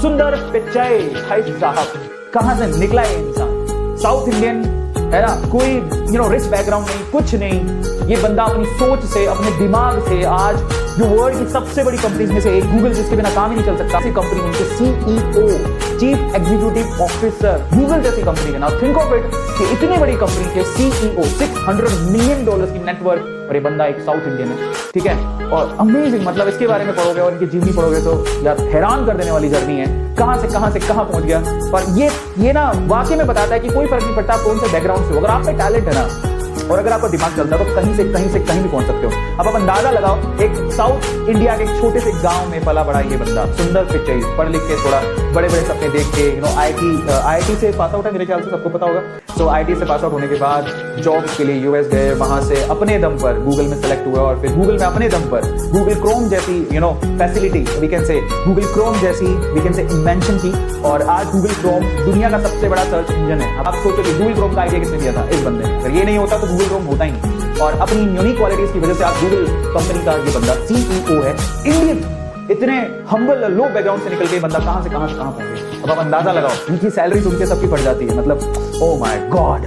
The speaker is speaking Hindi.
सुंदर पिचाई भाई साहब, कहां से निकला ये इंसान? साउथ इंडियन है ना, कोई रिच बैकग्राउंड नहीं, कुछ नहीं। ये बंदा अपनी सोच से, अपने दिमाग से आज जो वर्ल्ड की सबसे बड़ी कंपनीज में से एक गूगल, जिसके बिना काम ही नहीं चल सकता, ऐसी कंपनी उनके CEO, chief executive officer, Google जैसी कंपनी है ना। थिंक ऑफ इट कि इतनी बड़ी कंपनी के सीईओ, $600 मिलियन की नेटवर्क, और ये बंदा एक साउथ इंडियन है, ठीक है। और अमेजिंग, मतलब इसके बारे में पढ़ोगे और इनकी जीवनी पढ़ोगे तो यार हैरान कर देने वाली जर्नी है, कहां से कहां पहुंच गया। पर ये ना वाकई में बताता है कि कोई फर्क नहीं पड़ता कौन से बैकग्राउंड से हो, अगर आप में टैलेंट है ना और अगर आपका दिमाग चलता है तो कहीं से कहीं भी पहुंच सकते हो। अब आप अंदाजा लगाओ, एक साउथ इंडिया के एक छोटे से गांव में पला बड़ा ये बंदा, सुंदर पिचाई, पढ़ लिख के थोड़ा बड़े बड़े सपने देख के, आईआईटी से पास आउट है मेरे ख्याल से, सबको पता होगा। तो आईआईटी से पास आउट होने के बाद जॉब के लिए यूएस गए, वहां से अपने दम पर गूगल में सेलेक्ट हुआ और फिर गूगल में अपने दम पर गूगल क्रोम जैसी facility, we can say Google Chrome जैसी वी कैन से इन्वेंशन की, और आज गूगल क्रोम दुनिया का सबसे बड़ा सर्च इंजन है। अब आप सोचो कि गूगल क्रोम का आइडिया किसने दिया था? इस बंदे ने। अगर ये नहीं होता तो गूगल क्रोम होता ही नहीं। और अपनी यूनिक क्वालिटीज की वजह से आज गूगल कंपनी का ये बंदा सीईओ है, इंडियन, इतने हम्बल लो बैकग्राउंड से निकल के बंदा कहां से कहां पहुंचे। अब आप अंदाजा लगाओ, इनकी सैलरी उनके सबकी पड़ जाती है, मतलब ओ माय गॉड।